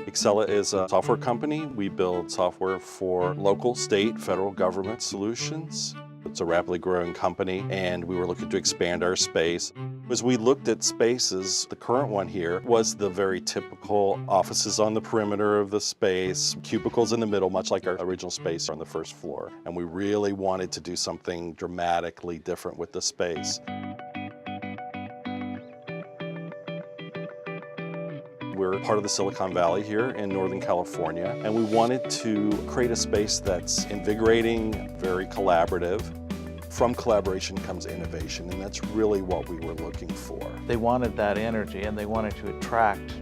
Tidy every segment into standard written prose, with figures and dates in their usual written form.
Accela is a software company. We build software for local, state, federal government solutions. It's a rapidly growing company, and we were looking to expand our space. As we looked at spaces, the current one here was the very typical offices on the perimeter of the space, cubicles in the middle, much like our original space on the first floor. And we really wanted to do something dramatically different with the space. We're part of the Silicon Valley here in Northern California, and we wanted to create a space that's invigorating, very collaborative. From collaboration comes innovation, and that's really what we were looking for. They wanted that energy, and they wanted to attract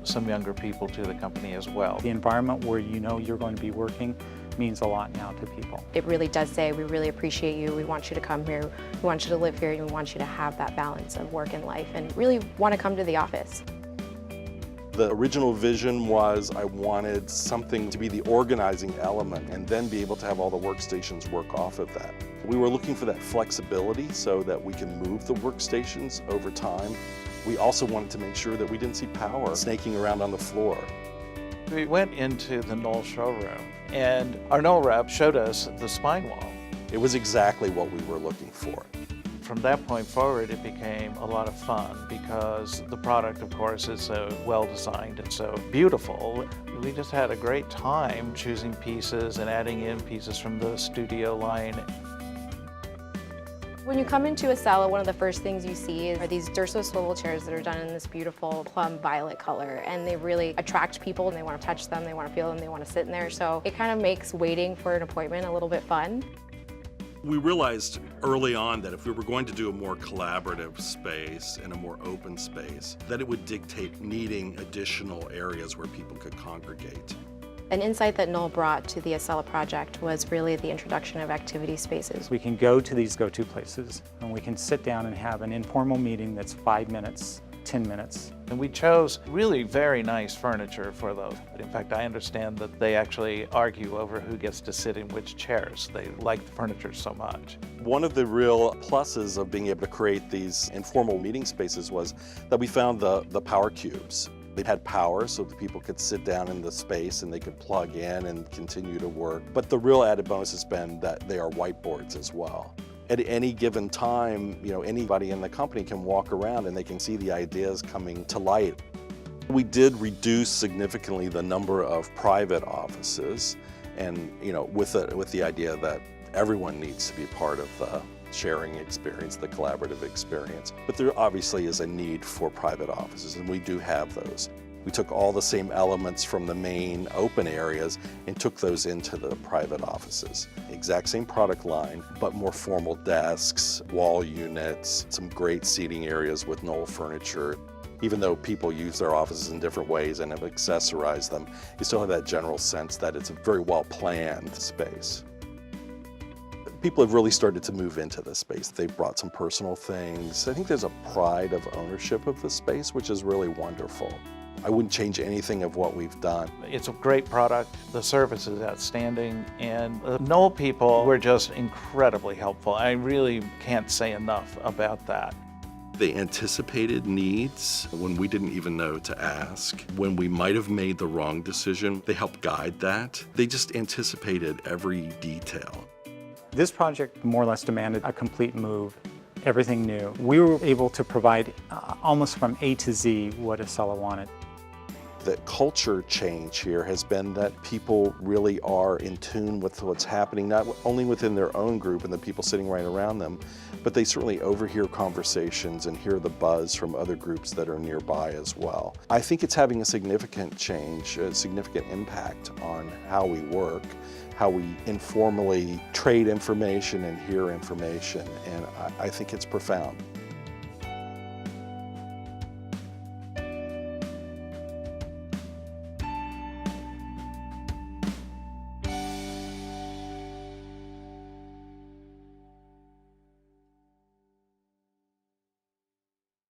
some younger people to the company as well. The environment where you know you're going to be working means a lot now to people. It really does say, we really appreciate you, we want you to come here, we want you to live here, and we want you to have that balance of work and life, and really want to come to the office. The original vision was I wanted something to be the organizing element and then be able to have all the workstations work off of that. We were looking for that flexibility so that we can move the workstations over time. We also wanted to make sure that we didn't see power snaking around on the floor. We went into the Knoll showroom, and our Knoll rep showed us the spine wall. It was exactly what we were looking for. From that point forward, it became a lot of fun because the product, of course, is so well designed and so beautiful. We just had a great time choosing pieces and adding in pieces from the studio line. When you come into Accela, one of the first things you see are these Durso swivel chairs that are done in this beautiful plum violet color, and they really attract people, and they want to touch them, they want to feel them, they want to sit in there. So it kind of makes waiting for an appointment a little bit fun. We realized early on that if we were going to do a more collaborative space and a more open space, that it would dictate needing additional areas where people could congregate. An insight that Knoll brought to the Accela project was really the introduction of activity spaces. We can go to these go-to places, and we can sit down and have an informal meeting that's 5 minutes, 10 minutes. And we chose really very nice furniture for those. In fact, I understand that they actually argue over who gets to sit in which chairs. They like the furniture so much. One of the real pluses of being able to create these informal meeting spaces was that we found the power cubes. They had power so that people could sit down in the space and they could plug in and continue to work. But the real added bonus has been that they are whiteboards as well. At any given time, anybody in the company can walk around and they can see the ideas coming to light. We did reduce significantly the number of private offices, and with the idea that everyone needs to be part of the sharing experience, the collaborative experience. But there obviously is a need for private offices, and we do have those. We took all the same elements from the main open areas and took those into the private offices. Exact same product line, but more formal desks, wall units, some great seating areas with Knoll furniture. Even though people use their offices in different ways and have accessorized them, you still have that general sense that it's a very well-planned space. People have really started to move into this space. They've brought some personal things. I think there's a pride of ownership of the space, which is really wonderful. I wouldn't change anything of what we've done. It's a great product, the service is outstanding, and the Knoll people were just incredibly helpful. I really can't say enough about that. They anticipated needs when we didn't even know to ask. When we might have made the wrong decision, they helped guide that. They just anticipated every detail. This project more or less demanded a complete move, everything new. We were able to provide almost from A to Z what Accela wanted. The culture change here has been that people really are in tune with what's happening, not only within their own group and the people sitting right around them, but they certainly overhear conversations and hear the buzz from other groups that are nearby as well. I think it's having a significant change, a significant impact on how we work, how we informally trade information and hear information, and I think it's profound.